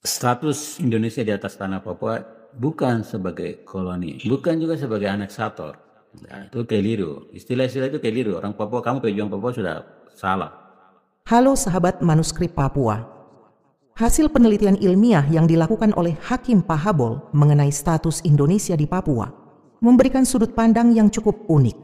Status Indonesia di atas tanah Papua bukan sebagai koloni, bukan juga sebagai aneksator. Nah, itu keliru. Istilah-istilah itu keliru. Orang Papua, kamu pejuang Papua sudah salah. Halo sahabat manuskrip Papua. Hasil penelitian ilmiah yang dilakukan oleh Hakim Pahabol mengenai status Indonesia di Papua memberikan sudut pandang yang cukup unik.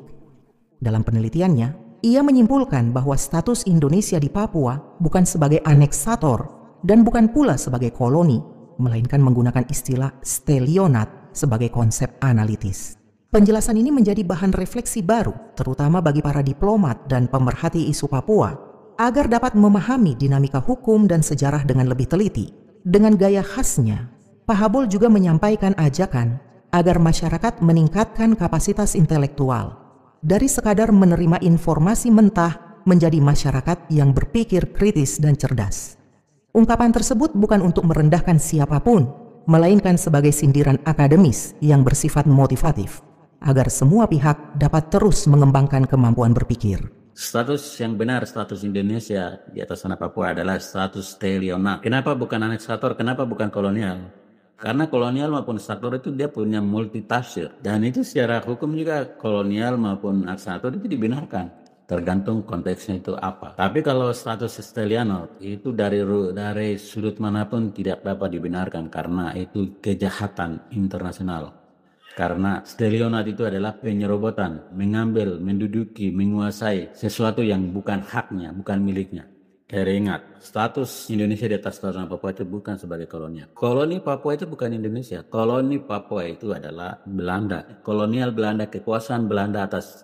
Dalam penelitiannya, ia menyimpulkan bahwa status Indonesia di Papua bukan sebagai aneksator dan bukan pula sebagai koloni, melainkan menggunakan istilah stelionat sebagai konsep analitis. Penjelasan ini menjadi bahan refleksi baru, terutama bagi para diplomat dan pemerhati isu Papua, agar dapat memahami dinamika hukum dan sejarah dengan lebih teliti. Dengan gaya khasnya, Pahabol juga menyampaikan ajakan agar masyarakat meningkatkan kapasitas intelektual dari sekadar menerima informasi mentah menjadi masyarakat yang berpikir kritis dan cerdas. Ungkapan tersebut bukan untuk merendahkan siapapun, melainkan sebagai sindiran akademis yang bersifat motivatif, agar semua pihak dapat terus mengembangkan kemampuan berpikir. Status yang benar, status Indonesia di atas tanah Papua adalah status stelionat. Kenapa bukan aneksator? Kenapa bukan kolonial? Karena kolonial maupun aneksator itu dia punya multitafsir. Dan itu secara hukum juga kolonial maupun aneksator itu dibenarkan. Tergantung konteksnya itu apa. Tapi kalau status stelionat itu dari sudut manapun tidak dapat dibenarkan karena itu kejahatan internasional. Karena stelionat itu adalah penyerobotan, mengambil, menduduki, menguasai sesuatu yang bukan haknya, bukan miliknya. Ingat, status Indonesia di atas tanah Papua itu bukan sebagai kolonial. Koloni Papua itu bukan Indonesia. Koloni Papua itu adalah Belanda. Kolonial Belanda, kekuasaan Belanda atas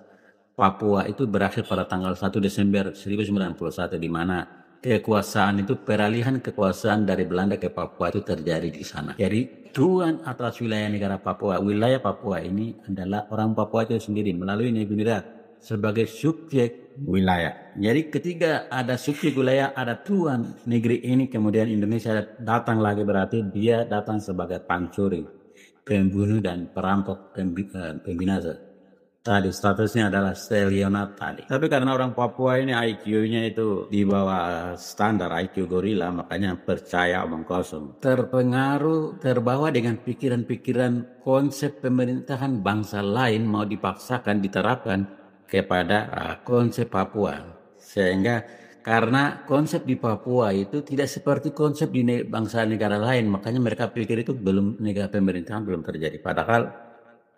Papua itu berakhir pada tanggal 1 Desember 1991, di mana kekuasaan itu, peralihan kekuasaan dari Belanda ke Papua itu terjadi di sana. Jadi tuan atas wilayah negara Papua, wilayah Papua ini adalah orang Papua itu sendiri melalui Negara sebagai subjek wilayah. Jadi ketika ada subjek wilayah, ada tuan negeri ini, kemudian Indonesia datang lagi, berarti dia datang sebagai pancuri, pembunuh dan perampok, pembinasa. Tadi statusnya adalah stelionat tadi. Tapi karena orang Papua ini IQ-nya itu di bawah standar IQ gorila, makanya percaya omong kosong. Terpengaruh, terbawa dengan pikiran-pikiran konsep pemerintahan bangsa lain mau dipaksakan diterapkan kepada konsep Papua. Sehingga karena konsep di Papua itu tidak seperti konsep di bangsa negara lain, makanya mereka pikir itu belum, negara pemerintahan belum terjadi. Padahal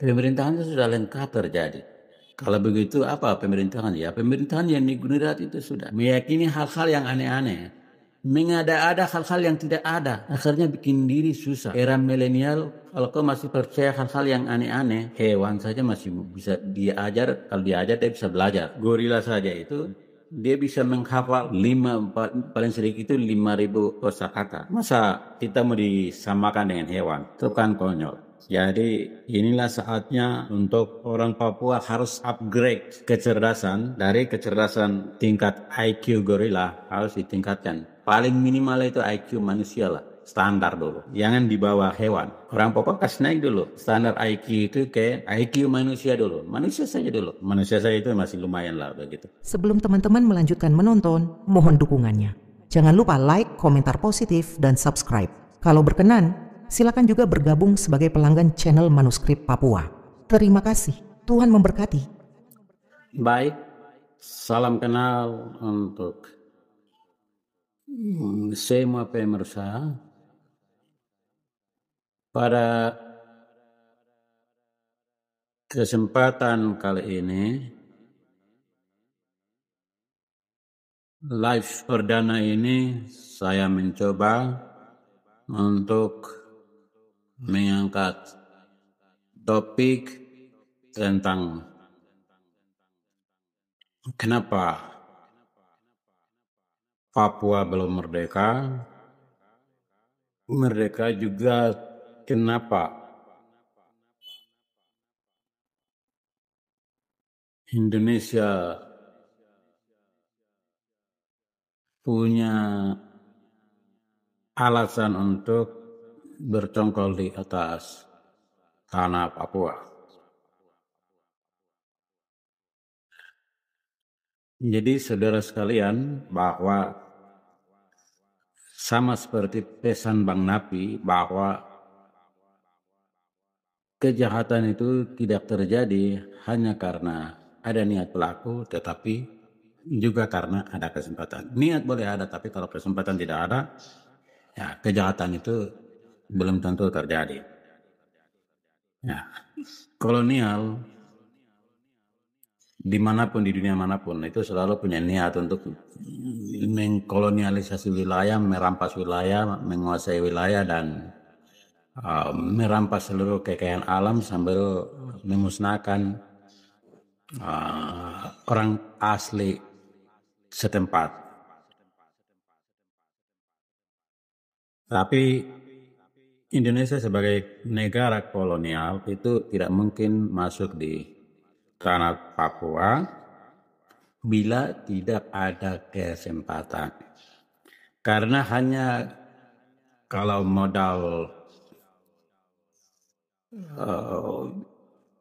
pemerintahan itu sudah lengkap terjadi. Kalau begitu apa pemerintahan? Ya pemerintahan yang digunakan itu sudah meyakini hal-hal yang aneh-aneh. Mengada-ada hal-hal yang tidak ada. Akhirnya bikin diri susah. Era milenial, kalau kau masih percaya hal-hal yang aneh-aneh, hewan saja masih bisa diajar. Kalau diajar dia bisa belajar. Gorila saja itu dia bisa menghafal paling sedikit itu 5.000 kosakata. Masa kita mau disamakan dengan hewan? Itu kan konyol. Jadi inilah saatnya untuk orang Papua harus upgrade kecerdasan, dari kecerdasan tingkat IQ gorila harus ditingkatkan. Paling minimal itu IQ manusia lah, standar dulu. Jangan di bawah hewan. Orang Papua kasih naik dulu standar IQ itu ke IQ manusia dulu. Manusia saja dulu. Manusia saja itu masih lumayan lah begitu. Sebelum teman-teman melanjutkan menonton, mohon dukungannya. Jangan lupa like, komentar positif, dan subscribe. Kalau berkenan, silakan juga bergabung sebagai pelanggan channel Manuskrip Papua. Terima kasih. Tuhan memberkati. Baik, salam kenal untuk semua pemirsa. Pada kesempatan kali ini, live perdana ini saya mencoba untuk mengangkat topik tentang kenapa Papua belum merdeka, merdeka juga kenapa Indonesia punya alasan untuk bercongkol di atas tanah Papua. Jadi saudara sekalian, bahwa sama seperti pesan Bang Napi bahwa kejahatan itu tidak terjadi hanya karena ada niat pelaku, tetapi juga karena ada kesempatan. Niat boleh ada, tapi kalau kesempatan tidak ada, ya kejahatan itu belum tentu terjadi. Ya, kolonial dimanapun di dunia manapun itu selalu punya niat untuk mengkolonialisasi wilayah, merampas wilayah, menguasai wilayah, dan merampas seluruh kekayaan alam sambil memusnahkan orang asli setempat. Tapi Indonesia sebagai negara kolonial itu tidak mungkin masuk di tanah Papua bila tidak ada kesempatan. Karena hanya kalau modal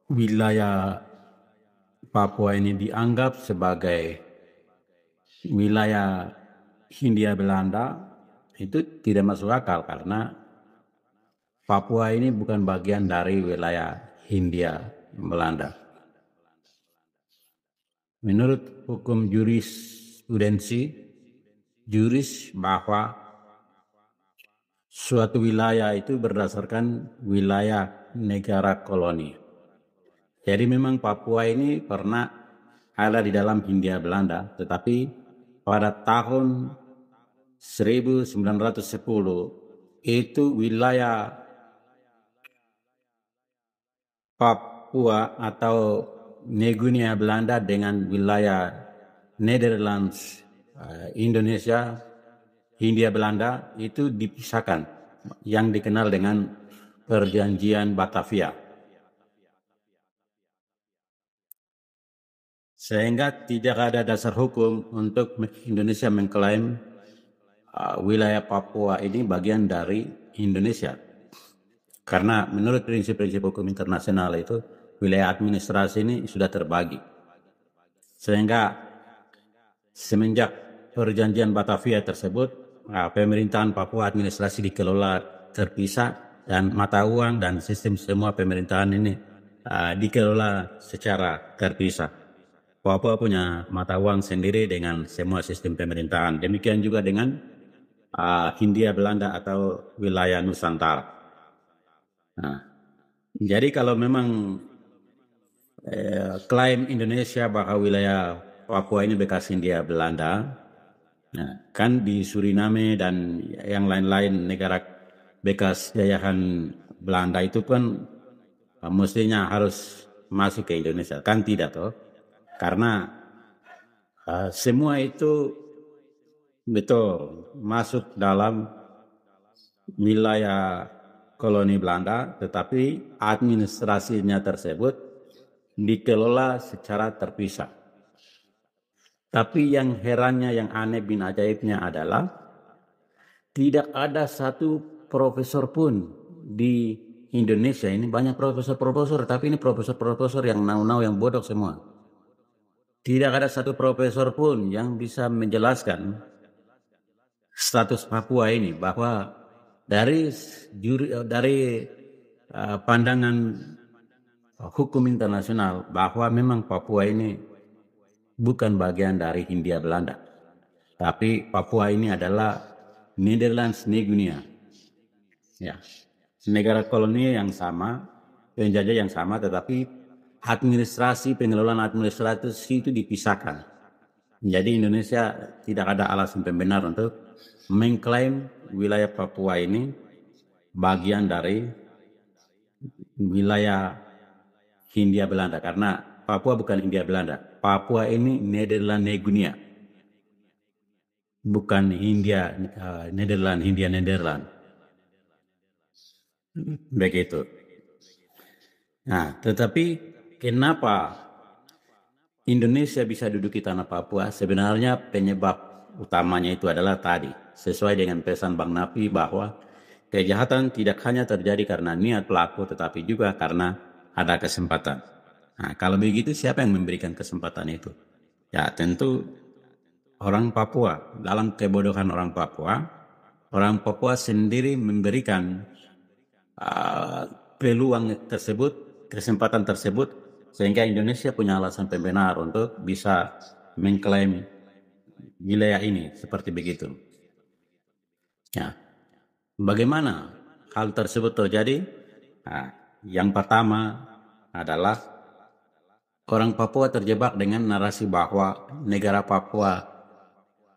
wilayah Papua ini dianggap sebagai wilayah Hindia Belanda, itu tidak masuk akal karena Papua ini bukan bagian dari wilayah Hindia Belanda. Menurut hukum jurisprudensi, juris bahwa suatu wilayah itu berdasarkan wilayah negara koloni. Jadi memang Papua ini pernah ada di dalam Hindia Belanda, tetapi pada tahun 1910 itu wilayah Papua atau New-Guinea Belanda dengan wilayah Netherlands Indonesia Hindia Belanda itu dipisahkan, yang dikenal dengan Perjanjian Batavia. Sehingga tidak ada dasar hukum untuk Indonesia mengklaim wilayah Papua ini bagian dari Indonesia. Karena menurut prinsip-prinsip hukum internasional itu wilayah administrasi ini sudah terbagi. Sehingga semenjak Perjanjian Batavia tersebut, pemerintahan Papua administrasi dikelola terpisah dan mata uang dan sistem semua pemerintahan ini dikelola secara terpisah. Papua punya mata uang sendiri dengan semua sistem pemerintahan. Demikian juga dengan Hindia Belanda atau wilayah Nusantara. Nah, jadi kalau memang klaim Indonesia bahwa wilayah Papua ini bekas Hindia Belanda, nah, kan di Suriname dan yang lain-lain negara bekas jajahan Belanda itu kan mestinya harus masuk ke Indonesia, kan tidak toh? Karena semua itu betul masuk dalam wilayah koloni Belanda, tetapi administrasinya tersebut dikelola secara terpisah. Tapi yang herannya, yang aneh bin ajaibnya adalah tidak ada satu profesor pun di Indonesia ini, banyak profesor-profesor, tapi ini profesor-profesor yang nau-nau, yang bodoh semua. Tidak ada satu profesor pun yang bisa menjelaskan status Papua ini, bahwa dari pandangan hukum internasional bahwa memang Papua ini bukan bagian dari Hindia Belanda, tapi Papua ini adalah Netherlands New-Guinea, ya, negara koloni yang sama, penjajah yang sama, tetapi administrasi, pengelolaan administrasi itu dipisahkan. Jadi Indonesia tidak ada alasan pembenar untuk mengklaim wilayah Papua ini bagian dari wilayah Hindia Belanda, karena Papua bukan Hindia Belanda. Papua ini Nederland New-Guinea, bukan Hindia Nederland, Hindia Nederland. Begitu. Nah, tetapi kenapa Indonesia bisa duduk di tanah Papua? Sebenarnya penyebab utamanya itu adalah tadi, sesuai dengan pesan Bang Napi, bahwa kejahatan tidak hanya terjadi karena niat pelaku, tetapi juga karena ada kesempatan. Nah, kalau begitu siapa yang memberikan kesempatan itu? Ya tentu orang Papua. Dalam kebodohan orang Papua, Orang Papua sendiri memberikan peluang tersebut, kesempatan tersebut, sehingga Indonesia punya alasan pembenar untuk bisa mengklaim wilayah ini seperti begitu. Ya, bagaimana hal tersebut terjadi? Nah, yang pertama adalah orang Papua terjebak dengan narasi bahwa negara Papua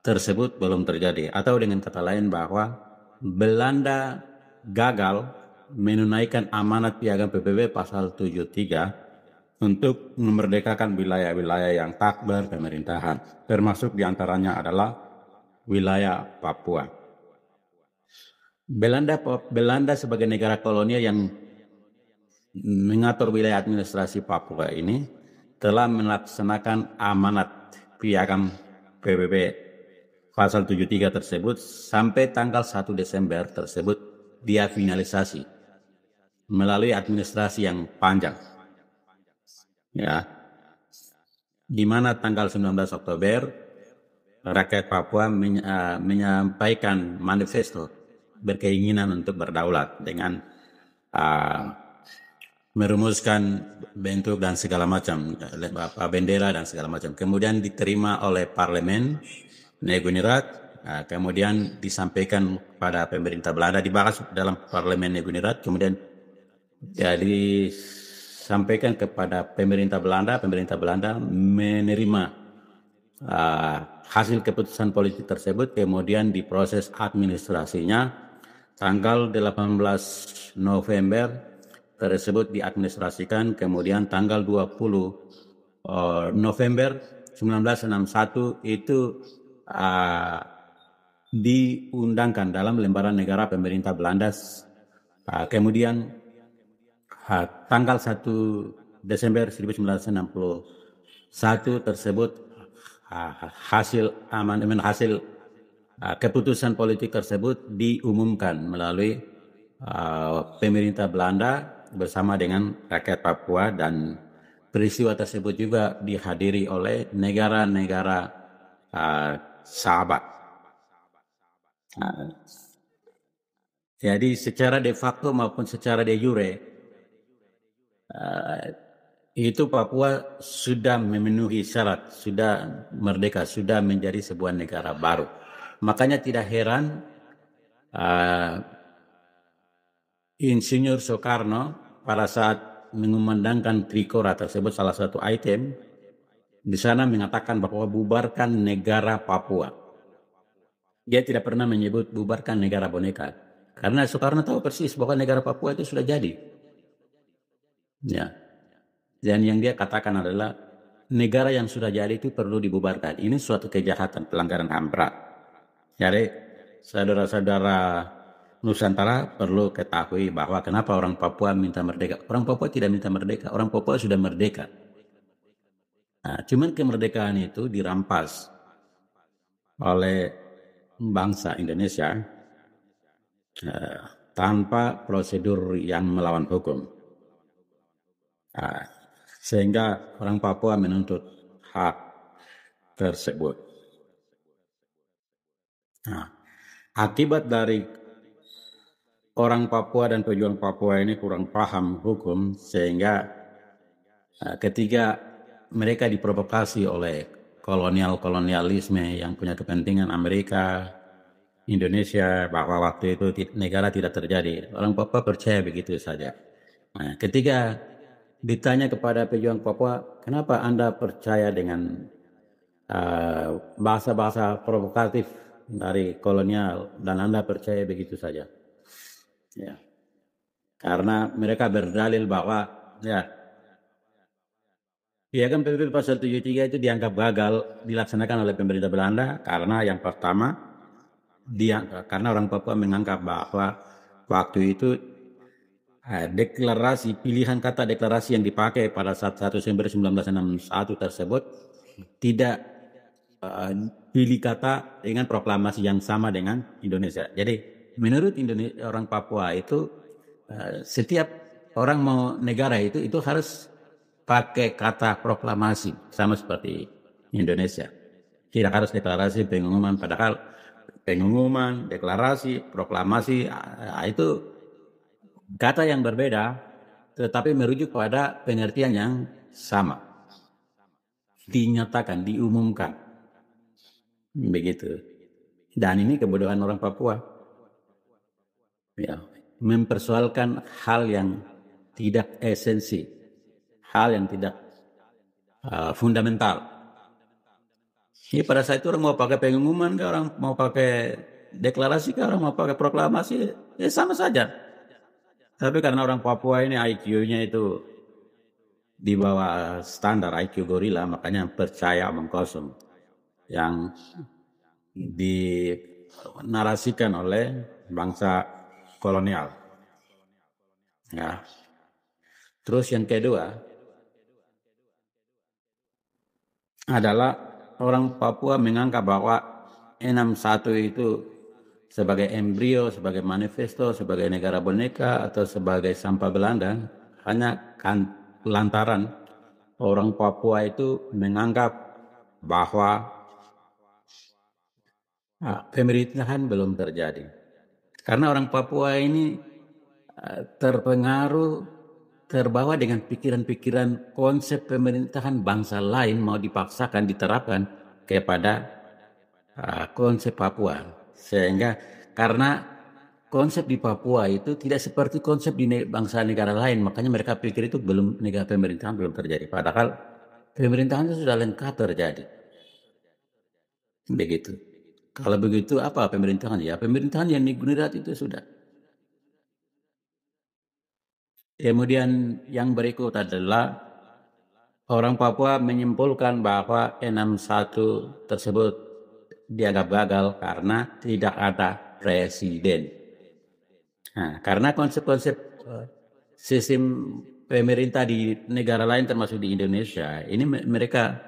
tersebut belum terjadi, atau dengan kata lain bahwa Belanda gagal menunaikan amanat Piagam PBB pasal 73 untuk memerdekakan wilayah-wilayah yang tak berpemerintahan, termasuk diantaranya adalah wilayah Papua. Belanda sebagai negara kolonial yang mengatur wilayah administrasi Papua ini telah melaksanakan amanat Piagam PBB pasal 73 tersebut sampai tanggal 1 Desember tersebut dia finalisasi melalui administrasi yang panjang. Ya, di mana tanggal 19 Oktober rakyat Papua menyampaikan manifesto berkeinginan untuk berdaulat dengan merumuskan bentuk dan segala macam bendera dan segala macam. Kemudian diterima oleh parlemen Negunirat, kemudian disampaikan pada pemerintah Belanda, dibahas dalam parlemen Negunirat, kemudian disampaikan kepada pemerintah Belanda menerima hasil keputusan politik tersebut, kemudian diproses administrasinya. Tanggal 18 November tersebut diadministrasikan, kemudian tanggal 20 November 1961 itu diundangkan dalam lembaran negara pemerintah Belanda. Kemudian tanggal 1 Desember 1961 tersebut hasil amandemen, hasil keputusan politik tersebut diumumkan melalui pemerintah Belanda bersama dengan rakyat Papua, dan peristiwa tersebut juga dihadiri oleh negara-negara sahabat. Jadi secara de facto maupun secara de jure itu Papua sudah memenuhi syarat, sudah merdeka, sudah menjadi sebuah negara baru. Makanya tidak heran Insinyur Soekarno pada saat mengumandangkan Trikora tersebut, salah satu item di sana mengatakan bahwa bubarkan negara Papua. Dia tidak pernah menyebut bubarkan negara boneka, karena Soekarno tahu persis bahwa negara Papua itu sudah jadi. Ya. Dan yang dia katakan adalah negara yang sudah jadi itu perlu dibubarkan. Ini suatu kejahatan, pelanggaran HAM berat. Jadi saudara-saudara Nusantara perlu ketahui bahwa kenapa orang Papua minta merdeka. Orang Papua tidak minta merdeka, orang Papua sudah merdeka. Nah, cuman kemerdekaan itu dirampas oleh bangsa Indonesia tanpa prosedur yang melawan hukum. Sehingga orang Papua menuntut hak tersebut. Nah, akibat dari orang Papua dan pejuang Papua ini kurang paham hukum, sehingga ketika mereka diprovokasi oleh kolonialisme yang punya kepentingan Amerika, Indonesia, bahwa waktu itu negara tidak terjadi, orang Papua percaya begitu saja. Nah, ketika ditanya kepada pejuang Papua, kenapa Anda percaya dengan bahasa-bahasa provokatif dari kolonial dan Anda percaya begitu saja? Ya, karena mereka berdalil bahwa Piagam PBB pasal 73 itu dianggap gagal dilaksanakan oleh pemerintah Belanda karena yang pertama, karena orang Papua menganggap bahwa waktu itu pilihan kata deklarasi yang dipakai pada saat 1 Desember 1961 tersebut tidak pilih kata dengan proklamasi yang sama dengan Indonesia. Jadi menurut orang Papua itu setiap orang mau negara itu harus pakai kata proklamasi sama seperti Indonesia. Tidak harus deklarasi pengumuman, padahal pengumuman, deklarasi, proklamasi, itu kata yang berbeda, tetapi merujuk pada pengertian yang sama. Dinyatakan, diumumkan. Begitu. Dan ini kebodohan orang Papua. Ya, mempersoalkan hal yang tidak esensi, hal yang tidak fundamental. Jadi pada saat itu orang mau pakai pengumuman, orang mau pakai deklarasi, orang mau pakai proklamasi, ya sama saja. Tapi karena orang Papua ini IQ-nya itu di bawah standar IQ gorila, makanya percaya omong kosong yang dinarasikan oleh bangsa kolonial. Ya. Terus yang kedua adalah orang Papua menganggap bahwa 61 itu sebagai embrio, sebagai manifesto, sebagai negara boneka atau sebagai sampah Belanda hanya lantaran orang Papua itu menganggap bahwa pemerintahan belum terjadi. Karena orang Papua ini terbawa dengan pikiran-pikiran konsep pemerintahan bangsa lain mau dipaksakan diterapkan kepada konsep Papua. Sehingga karena konsep di Papua itu tidak seperti konsep di bangsa negara lain, makanya mereka pikir itu negara pemerintahan belum terjadi. Padahal pemerintahan itu sudah lengkap terjadi. Begitu. Kalau begitu apa pemerintahan? Ya pemerintahan yang Nigunirat itu sudah. Kemudian yang berikut adalah orang Papua menyimpulkan bahwa 61 tersebut dianggap gagal karena tidak ada presiden. Nah, karena konsep-konsep sistem pemerintah di negara lain termasuk di Indonesia, ini mereka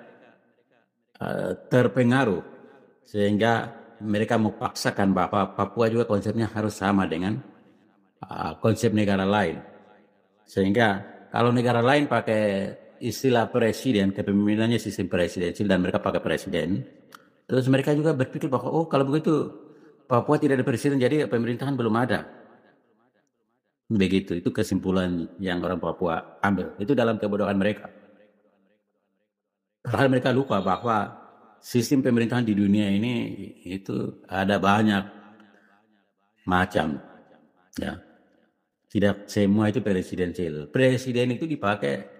terpengaruh sehingga mereka memaksakan bahwa Papua juga konsepnya harus sama dengan konsep negara lain. Sehingga kalau negara lain pakai istilah presiden, kepemimpinannya sistem presidensial dan mereka pakai presiden, terus mereka juga berpikir bahwa kalau begitu Papua tidak ada presiden jadi pemerintahan belum ada. Begitu, itu kesimpulan yang orang Papua ambil. Itu dalam kebodohan mereka. Padahal mereka lupa bahwa sistem pemerintahan di dunia ini itu ada banyak macam. Ya. Tidak semua itu presidensial. Presiden itu dipakai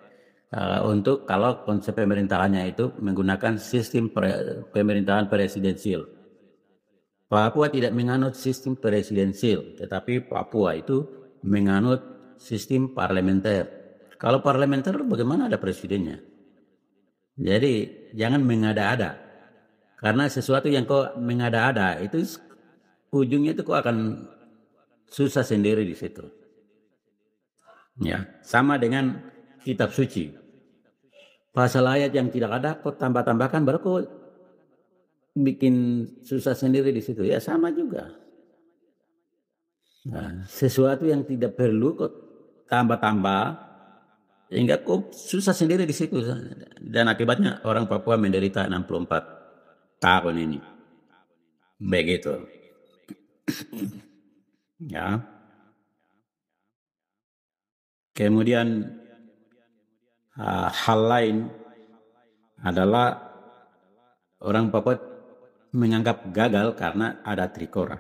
untuk kalau konsep pemerintahannya itu menggunakan sistem pemerintahan presidensial. Papua tidak menganut sistem presidensial, tetapi Papua itu menganut sistem parlementer. Kalau parlementer bagaimana ada presidennya? Jadi jangan mengada-ada. Karena sesuatu yang kau mengada-ada itu ujungnya itu kau akan susah sendiri di situ. Ya, sama dengan kitab suci. Pasal ayat yang tidak ada kau tambah-tambahkan baru kau bikin susah sendiri di situ. Ya sama juga. Nah, sesuatu yang tidak perlu kau tambah-tambah sehingga kau susah sendiri di situ. Dan akibatnya orang Papua menderita 64 tahun ini. Begitu. Ya. Kemudian hal lain adalah orang Papua menganggap gagal karena ada Trikora.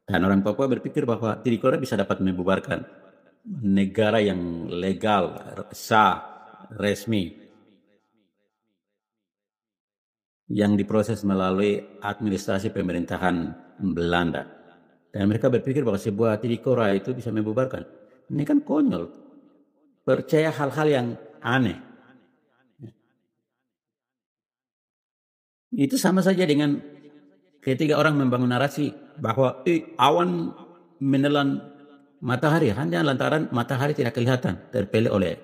Dan orang Papua berpikir bahwa Trikora bisa dapat membubarkan negara yang legal, sah, resmi, yang diproses melalui administrasi pemerintahan Belanda. Dan mereka berpikir bahwa sebuah Trikora itu bisa membubarkan. Ini kan konyol. Percaya hal-hal yang aneh. Itu sama saja dengan ketika orang membangun narasi bahwa awan menelan matahari hanya lantaran matahari tidak kelihatan terpelih oleh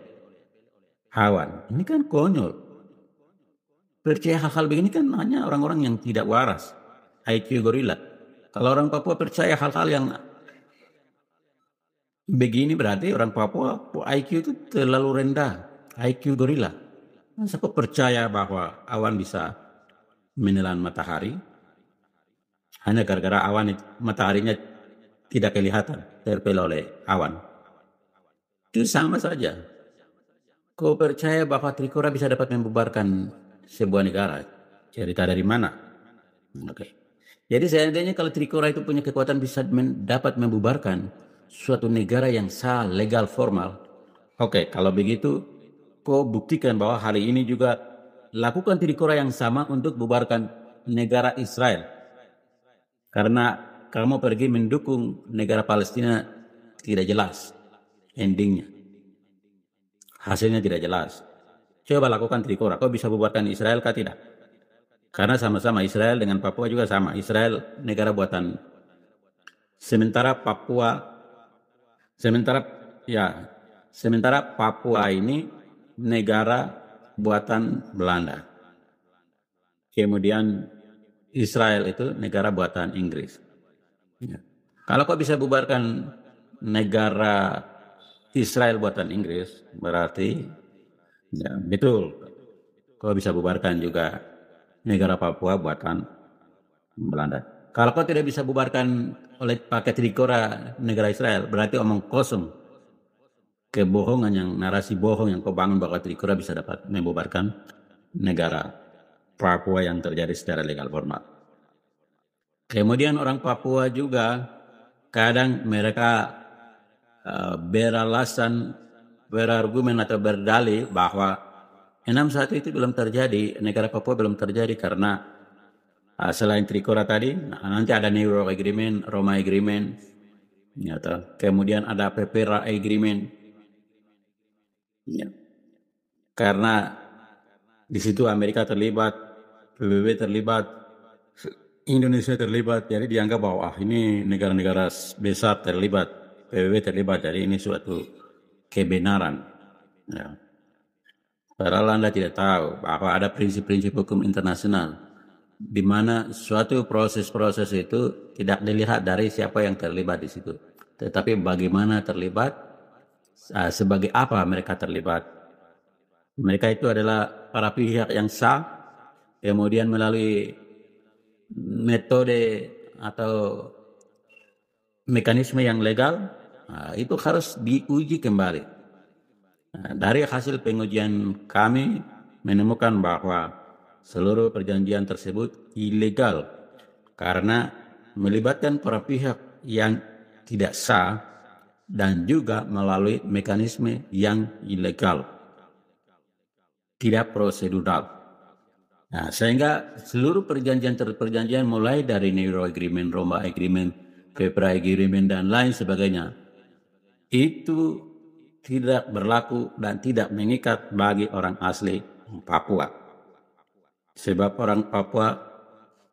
awan. Ini kan konyol. Percaya hal-hal begini kan hanya orang-orang yang tidak waras, IQ gorila. Kalau orang Papua percaya hal-hal yang begini berarti orang Papua IQ itu terlalu rendah, IQ gorila. Masa kok percaya bahwa awan bisa menelan matahari? hanya gara-gara awan mataharinya tidak kelihatan, terpel oleh awan. Itu sama saja. Kau percaya bahwa Trikora bisa dapat membubarkan sebuah negara? Cerita dari mana? Oke. Jadi seandainya kalau Trikora itu punya kekuatan bisa dapat membubarkan suatu negara yang sah, legal, formal. Oke, kalau begitu kau buktikan bahwa hari ini juga lakukan Trikora yang sama untuk bubarkan negara Israel. Karena kamu pergi mendukung negara Palestina tidak jelas endingnya. Hasilnya tidak jelas. Coba lakukan Trikora. Kau bisa bubarkan Israel kah tidak? Karena sama-sama Israel dengan Papua juga sama. Israel negara buatan. Sementara Papua ini negara buatan Belanda. Kemudian Israel itu negara buatan Inggris. Ya. Kalau kau bisa bubarkan negara Israel buatan Inggris, berarti ya betul. Kau bisa bubarkan juga negara Papua buatan Belanda. Kalau kau tidak bisa bubarkan oleh pakai Trikora negara Israel, berarti omong kosong. Kebohongan yang narasi bohong yang kau bangun bahwa Trikora bisa dapat membubarkan negara Papua yang terjadi secara legal formal. Kemudian orang Papua juga kadang mereka beralasan, berargumen atau berdalih bahwa 61 itu belum terjadi, negara Papua belum terjadi karena selain Trikora tadi, nanti ada New York Agreement, Roma Agreement, ya, kemudian ada PPRA Agreement, ya. Karena di situ Amerika terlibat, PBB terlibat, Indonesia terlibat, jadi dianggap bahwa ini negara-negara besar terlibat, PBB terlibat, jadi ini suatu kebenaran. Ya. Padahal Anda tidak tahu bahwa ada prinsip-prinsip hukum internasional di mana suatu proses-proses itu tidak dilihat dari siapa yang terlibat di situ, tetapi bagaimana terlibat, sebagai apa mereka terlibat. Mereka itu adalah para pihak yang sah, kemudian melalui metode atau mekanisme yang legal, itu harus diuji kembali. Dari hasil pengujian kami menemukan bahwa seluruh perjanjian tersebut ilegal karena melibatkan para pihak yang tidak sah dan juga melalui mekanisme yang ilegal, tidak prosedural. Nah, sehingga seluruh perjanjian mulai dari New York Agreement, Roma Agreement, PPRA Agreement dan lain sebagainya itu tidak berlaku dan tidak mengikat bagi orang asli Papua. Sebab orang Papua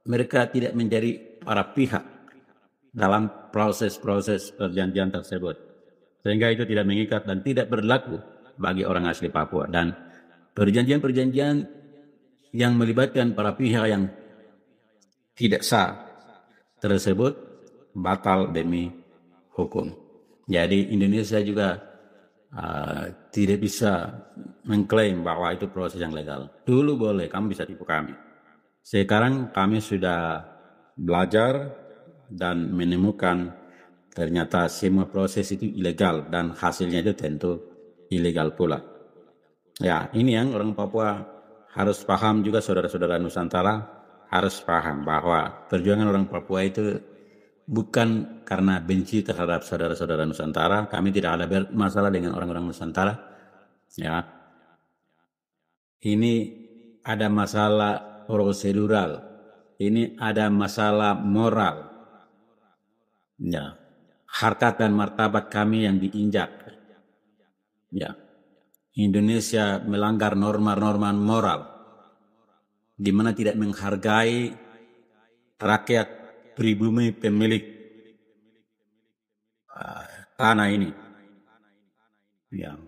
mereka tidak menjadi para pihak dalam proses-proses perjanjian tersebut. Sehingga itu tidak mengikat dan tidak berlaku bagi orang asli Papua. Dan perjanjian-perjanjian yang melibatkan para pihak yang tidak sah tersebut batal demi hukum. Jadi Indonesia juga tidak bisa mengklaim bahwa itu proses yang legal. Dulu boleh, kamu bisa tipu kami. Sekarang kami sudah belajar dan menemukan ternyata semua proses itu ilegal dan hasilnya itu tentu ilegal pula. Ya, ini yang orang Papua harus paham, juga saudara-saudara Nusantara harus paham bahwa perjuangan orang Papua itu bukan karena benci terhadap saudara-saudara Nusantara. Kami tidak ada masalah dengan orang-orang Nusantara. Ya, ini ada masalah prosedural. Ini ada masalah moral. Ya, harkat dan martabat kami yang diinjak. Ya, Indonesia melanggar norma-norma moral, di mana tidak menghargai rakyat pribumi pemilik tanah ini. Ya.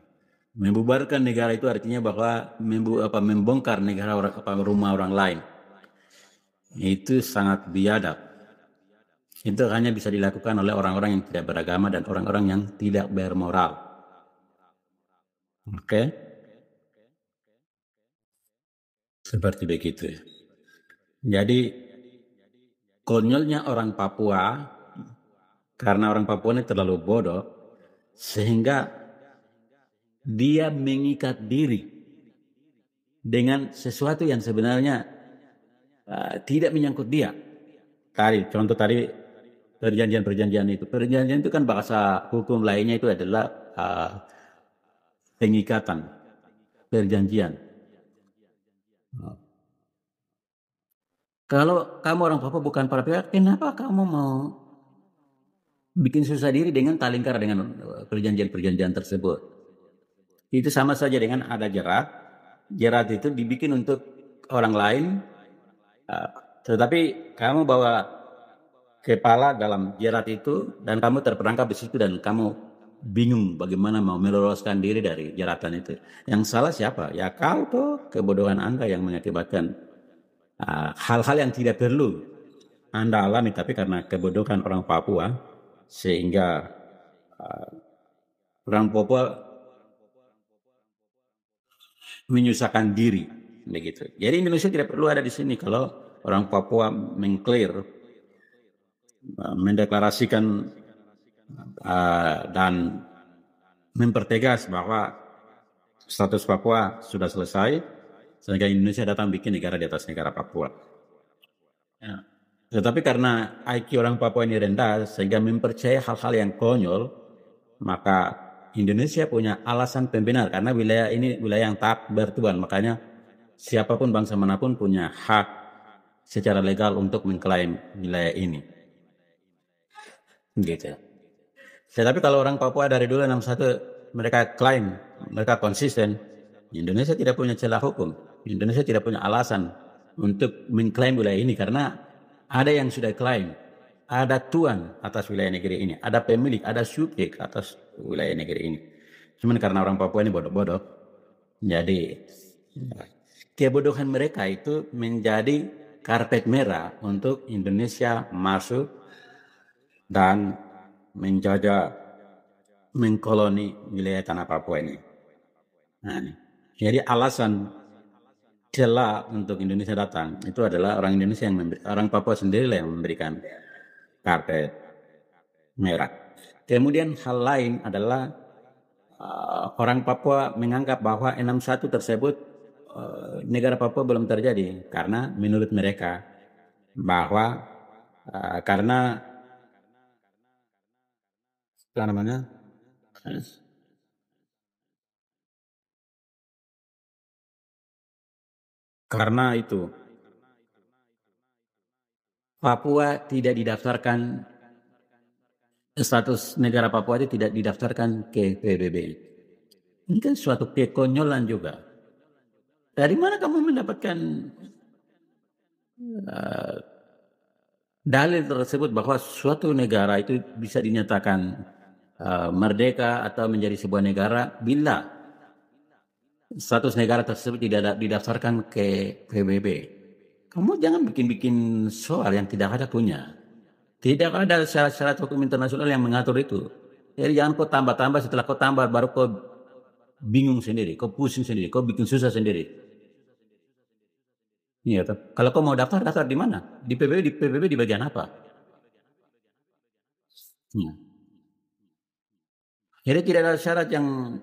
Membubarkan negara itu artinya bahwa membongkar negara rumah orang lain. Itu sangat biadab. Itu hanya bisa dilakukan oleh orang-orang yang tidak beragama dan orang-orang yang tidak bermoral. Oke? Seperti begitu. Jadi konyolnya orang Papua, karena orang Papua ini terlalu bodoh, sehingga dia mengikat diri dengan sesuatu yang sebenarnya tidak menyangkut dia. Contoh tadi perjanjian itu. Perjanjian itu kan bahasa hukum lainnya itu adalah pengikatan, perjanjian. Kalau kamu orang Papua bukan para pihak, kenapa kamu mau bikin susah diri dengan talingkar dengan perjanjian-perjanjian tersebut? Itu sama saja dengan ada jerat. Jerat itu dibikin untuk orang lain, tetapi kamu bawa kepala dalam jerat itu dan kamu terperangkap di situ dan kamu bingung bagaimana mau meloloskan diri dari jeratan itu. Yang salah siapa? Ya kau tuh, kebodohan Anda yang mengakibatkan hal-hal yang tidak perlu Anda alami, tapi karena kebodohan orang Papua sehingga orang Papua menyusahkan diri begitu. Jadi Indonesia tidak perlu ada di sini kalau orang Papua mengclear, mendeklarasikan dan mempertegas bahwa status Papua sudah selesai, sehingga Indonesia datang bikin negara di atas negara Papua. Ya. Tetapi karena IQ orang Papua ini rendah, sehingga mempercayai hal-hal yang konyol, maka Indonesia punya alasan pembenar, karena wilayah ini wilayah yang taat bertuan, makanya siapapun bangsa manapun punya hak secara legal untuk mengklaim wilayah ini. Gitu. Tetapi kalau orang Papua dari dulu 61 mereka klaim, mereka konsisten, Indonesia tidak punya celah hukum. Indonesia tidak punya alasan untuk mengklaim wilayah ini karena ada yang sudah klaim, ada tuan atas wilayah negeri ini, ada pemilik, ada subjek atas wilayah negeri ini. Cuman karena orang Papua ini bodoh-bodoh, jadi kebodohan mereka itu menjadi karpet merah untuk Indonesia masuk dan menjajah, mengkoloni wilayah tanah Papua ini. Nah, jadi alasan celah untuk Indonesia datang itu adalah orang Indonesia orang Papua sendirilah yang memberikan karpet merah. Kemudian hal lain adalah orang Papua menganggap bahwa 61 tersebut negara Papua belum terjadi karena menurut mereka bahwa karena itu Papua tidak didaftarkan, status negara Papua itu tidak didaftarkan ke PBB. Ini kan suatu kekonyolan juga. Dari mana kamu mendapatkan dalil tersebut bahwa suatu negara itu bisa dinyatakan merdeka atau menjadi sebuah negara bila status negara tersebut tidak didaftarkan ke PBB? Kamu jangan bikin-bikin soal yang tidak ada punya. Tidak ada syarat-syarat hukum internasional yang mengatur itu. Jadi jangan kau tambah-tambah, setelah kau tambah baru kau bingung sendiri, kau pusing sendiri, kau bikin susah sendiri. Iya, kalau kau mau daftar di mana? Di PBB di bagian apa? Ya. Jadi tidak ada syarat yang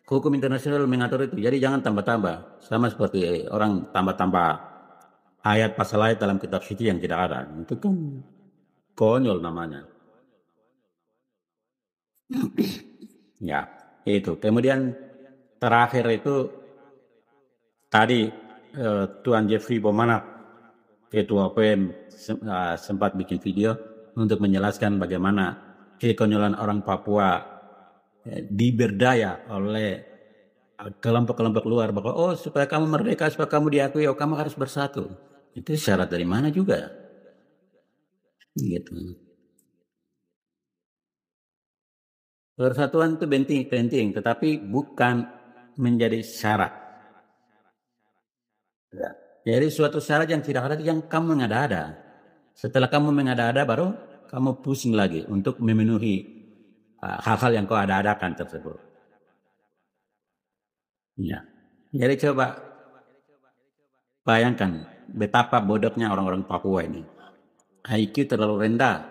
hukum internasional mengatur itu. Jadi jangan tambah-tambah. Sama seperti orang tambah-tambah ayat pasal ayat dalam kitab suci yang tidak ada. Itu kan konyol namanya. Ya, itu. Kemudian terakhir itu tadi Tuan Jeffrey Bomana, Ketua OPM, sempat bikin video untuk menjelaskan bagaimana kekonyolan orang Papua diberdaya oleh kelompok-kelompok luar bahwa supaya kamu merdeka, supaya kamu diakui, kamu harus bersatu. Itu syarat dari mana juga? Gitu. Persatuan itu penting, tetapi bukan menjadi syarat. Ya. Jadi suatu syarat yang tidak ada yang kamu mengada-ada. Setelah kamu mengada-ada baru kamu pusing lagi untuk memenuhi hal-hal yang kau ada-adakan tersebut. Ya. Jadi coba bayangkan betapa bodohnya orang-orang Papua ini. IQ terlalu rendah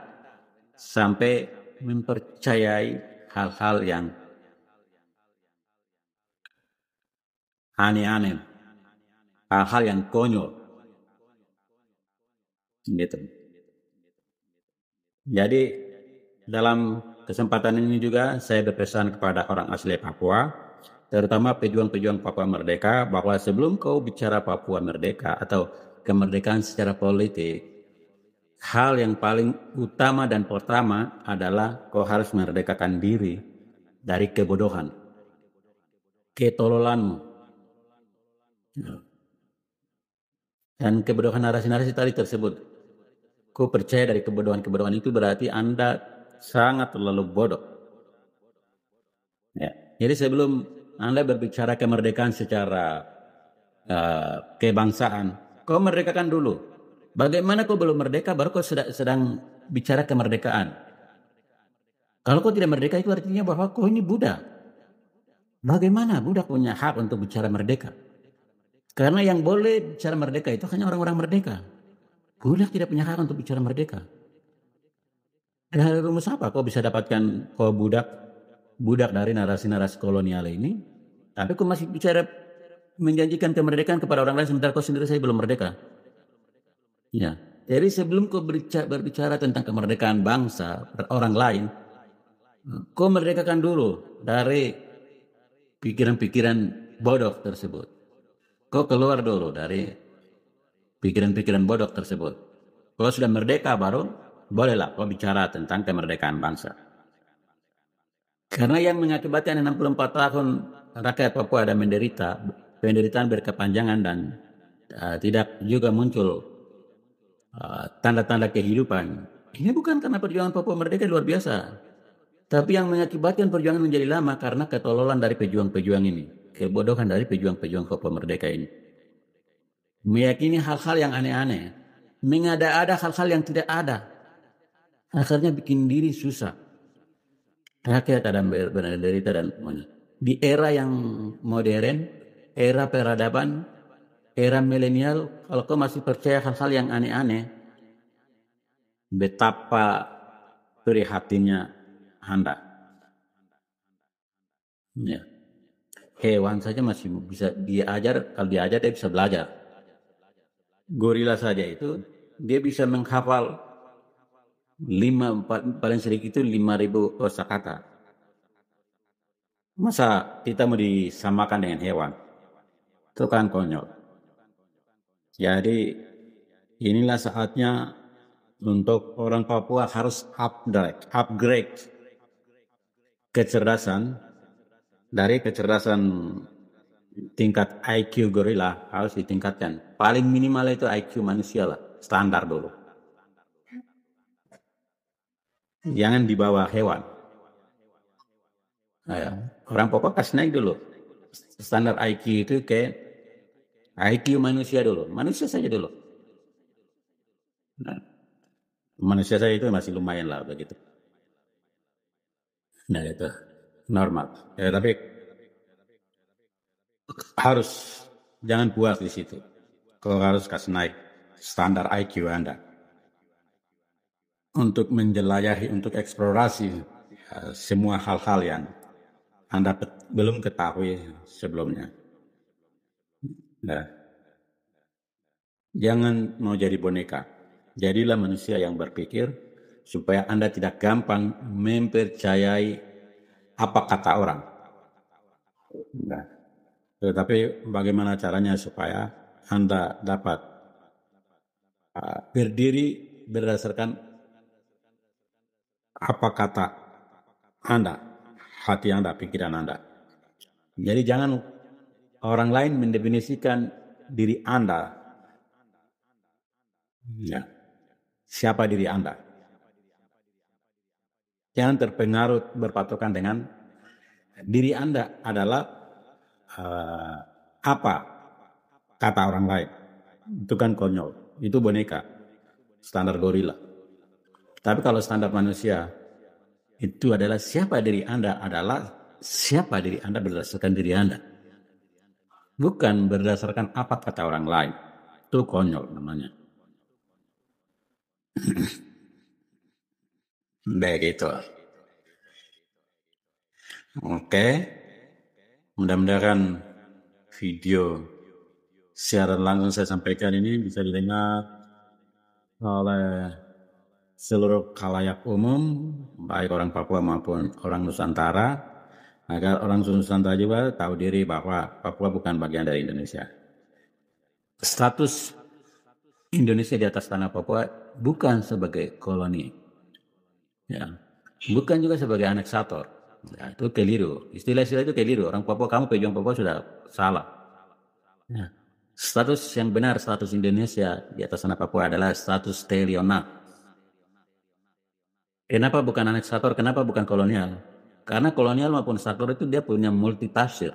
sampai mempercayai hal-hal yang aneh-aneh, hal-hal yang konyol, gitu. Jadi dalam kesempatan ini juga saya berpesan kepada orang asli Papua, terutama pejuang-pejuang Papua Merdeka, bahwa sebelum kau bicara Papua Merdeka atau kemerdekaan secara politik, hal yang paling utama dan pertama adalah kau harus merdekakan diri dari kebodohan, ketololanmu. Dan kebodohan narasi-narasi tadi tersebut, kau percaya dari kebodohan-kebodohan itu berarti Anda sangat terlalu bodoh. Ya. Jadi sebelum Anda berbicara kemerdekaan secara kebangsaan, kau merdekakan dulu. Bagaimana kau belum merdeka baru kau sedang bicara kemerdekaan? Kalau kau tidak merdeka itu artinya bahwa kau ini budak. Bagaimana budak punya hak untuk bicara merdeka? Karena yang boleh bicara merdeka itu hanya orang-orang merdeka. Budak tidak punya hak untuk bicara merdeka. Dari rumus apa kau bisa dapatkan kau budak dari narasi-narasi kolonial ini, tapi kau masih bicara menjanjikan kemerdekaan kepada orang lain sementara kau sendiri saya belum merdeka. Ya, jadi sebelum kau berbicara tentang kemerdekaan bangsa orang lain, kau merdekakan dulu dari pikiran-pikiran bodoh tersebut. Kau keluar dulu dari pikiran-pikiran bodoh tersebut. Kalau sudah merdeka baru bolehlah kau bicara tentang kemerdekaan bangsa. Karena yang mengakibatkan 64 tahun rakyat Papua ada menderita, penderitaan berkepanjangan dan tidak juga muncul tanda-tanda kehidupan. Ini bukan karena perjuangan Papua Merdeka luar biasa, tapi yang mengakibatkan perjuangan menjadi lama karena ketololan dari pejuang-pejuang ini, kebodohan dari pejuang-pejuang Papua Merdeka ini. Meyakini hal-hal yang aneh-aneh, mengada-ada hal-hal yang tidak ada, akhirnya bikin diri susah. Rakyat ada menderita dan di era yang modern, era peradaban, era milenial, kalau kau masih percaya hal-hal yang aneh-aneh, betapa prihatinnya Anda. Ya. Hewan saja masih bisa diajar, kalau diajar dia bisa belajar. Gorila saja itu dia bisa menghafal paling sedikit itu 5.000 kosakata. Masa kita mau disamakan dengan hewan? Itu kan konyol. Jadi inilah saatnya untuk orang Papua harus upgrade kecerdasan dari kecerdasan tingkat IQ gorila harus ditingkatkan. Paling minimal itu IQ manusia lah, standar dulu. Jangan di bawah hewan. Orang Papua kasih naik dulu. Standar IQ itu ke IQ manusia dulu. Manusia saja dulu. Nah, manusia saja itu masih lumayan lah begitu. Nah itu normal. Ya, tapi harus jangan puas di situ. Kau harus kasih naik standar IQ Anda untuk menjelajahi, untuk eksplorasi semua hal-hal yang Anda belum ketahui sebelumnya. Nah, jangan mau jadi boneka. Jadilah manusia yang berpikir supaya Anda tidak gampang mempercayai apa kata orang. Nah, tetapi bagaimana caranya supaya Anda dapat berdiri berdasarkan apa kata Anda, hati Anda, pikiran Anda. Jadi jangan orang lain mendefinisikan diri Anda. Ya. Siapa diri Anda? Jangan terpengaruh berpatokan dengan diri Anda adalah apa kata orang lain. Itu kan konyol. Itu boneka. Standar gorila. Tapi kalau standar manusia itu adalah siapa diri Anda adalah siapa diri Anda berdasarkan diri Anda. Bukan berdasarkan apa kata orang lain. Itu konyol namanya. Begitu. Oke, mudah-mudahan video siaran langsung saya sampaikan ini bisa didengar oleh seluruh khalayak umum, baik orang Papua maupun orang Nusantara, agar orang Nusantara juga tahu diri bahwa Papua bukan bagian dari Indonesia. Status Indonesia di atas tanah Papua bukan sebagai koloni, ya, bukan juga sebagai aneksator. Ya, itu keliru. Istilah-istilah itu keliru. Orang Papua, kamu pejuang Papua sudah salah. Ya. Status yang benar, status Indonesia di atas tanah Papua adalah status telionat. Kenapa bukan aneksator? Kenapa bukan kolonial? Karena kolonial maupun aneksator itu dia punya multitafsir.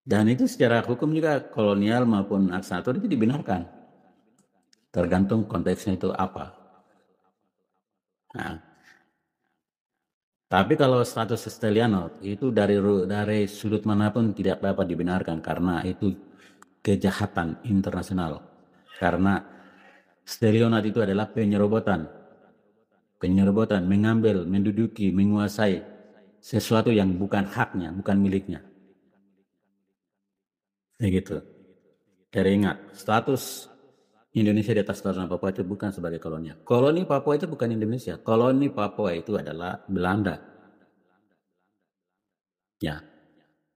Dan itu secara hukum juga kolonial maupun aneksator itu dibenarkan. Tergantung konteksnya itu apa. Nah, tapi kalau status Stelianot itu dari sudut manapun tidak dapat dibenarkan karena itu kejahatan internasional. Karena Stelianot itu adalah penyerobotan, mengambil, menduduki, menguasai sesuatu yang bukan haknya, bukan miliknya. Begitu. Jadi ingat, status Indonesia di atas tanah Papua itu bukan sebagai kolonial. Koloni Papua itu bukan Indonesia. Koloni Papua itu adalah Belanda. Ya.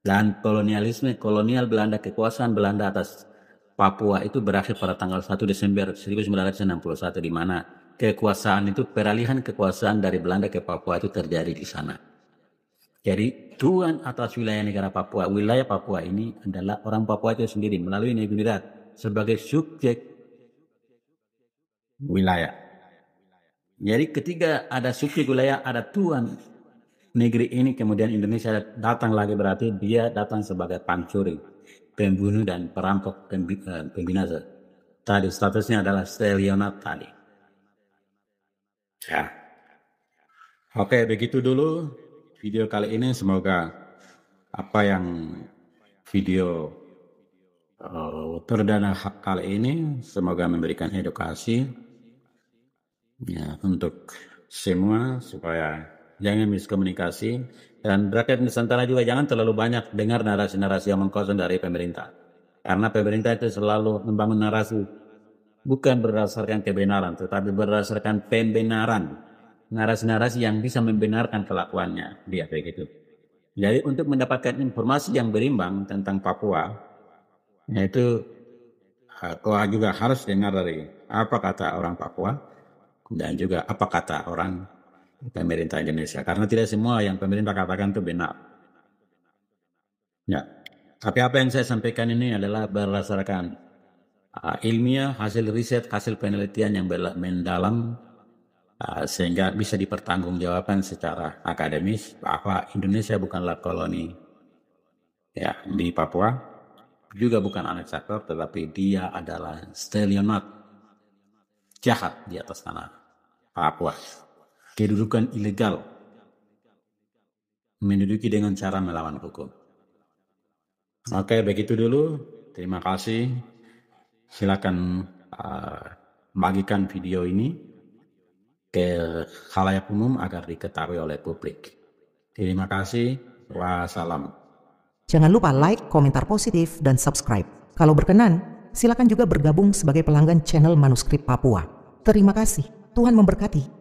Dan kolonial Belanda, kekuasaan Belanda atas Papua itu berakhir pada tanggal 1 Desember 1961, di mana kekuasaan itu, peralihan kekuasaan dari Belanda ke Papua itu terjadi di sana. Jadi tuan atas wilayah negara Papua, wilayah Papua ini adalah orang Papua itu sendiri melalui Negeri sebagai subjek wilayah. Jadi ketika ada subjek wilayah, ada tuan negeri ini, kemudian Indonesia datang lagi, berarti dia datang sebagai pancuri, pembunuh dan perampok, pembinasa. Tadi statusnya adalah Stelianot tadi. Ya. Oke, begitu dulu video kali ini. Semoga apa yang video perdana kali ini semoga memberikan edukasi ya untuk semua, supaya jangan miskomunikasi, dan rakyat Nusantara juga jangan terlalu banyak dengar narasi-narasi yang kosong dari pemerintah, karena pemerintah itu selalu membangun narasi bukan berdasarkan kebenaran tetapi berdasarkan pembenaran, narasi-narasi yang bisa membenarkan kelakuannya dia begitu. Jadi untuk mendapatkan informasi yang berimbang tentang Papua, yaitu kau juga harus dengar dari apa kata orang Papua dan juga apa kata orang pemerintah Indonesia, karena tidak semua yang pemerintah katakan itu benar. Ya, tapi apa yang saya sampaikan ini adalah berdasarkan ilmiah, hasil riset, hasil penelitian yang mendalam, sehingga bisa dipertanggungjawabkan secara akademis bahwa Indonesia bukanlah koloni ya di Papua, juga bukan aneksator, tetapi dia adalah Stelianot, jahat di atas tanah Papua, kedudukan ilegal, menduduki dengan cara melawan hukum. Oke, begitu dulu. Terima kasih. Silakan bagikan video ini ke khalayak umum agar diketahui oleh publik. Terima kasih. Wassalam. Jangan lupa like, komentar positif, dan subscribe. Kalau berkenan, silakan juga bergabung sebagai pelanggan channel Manuskrip Papua. Terima kasih. Tuhan memberkati.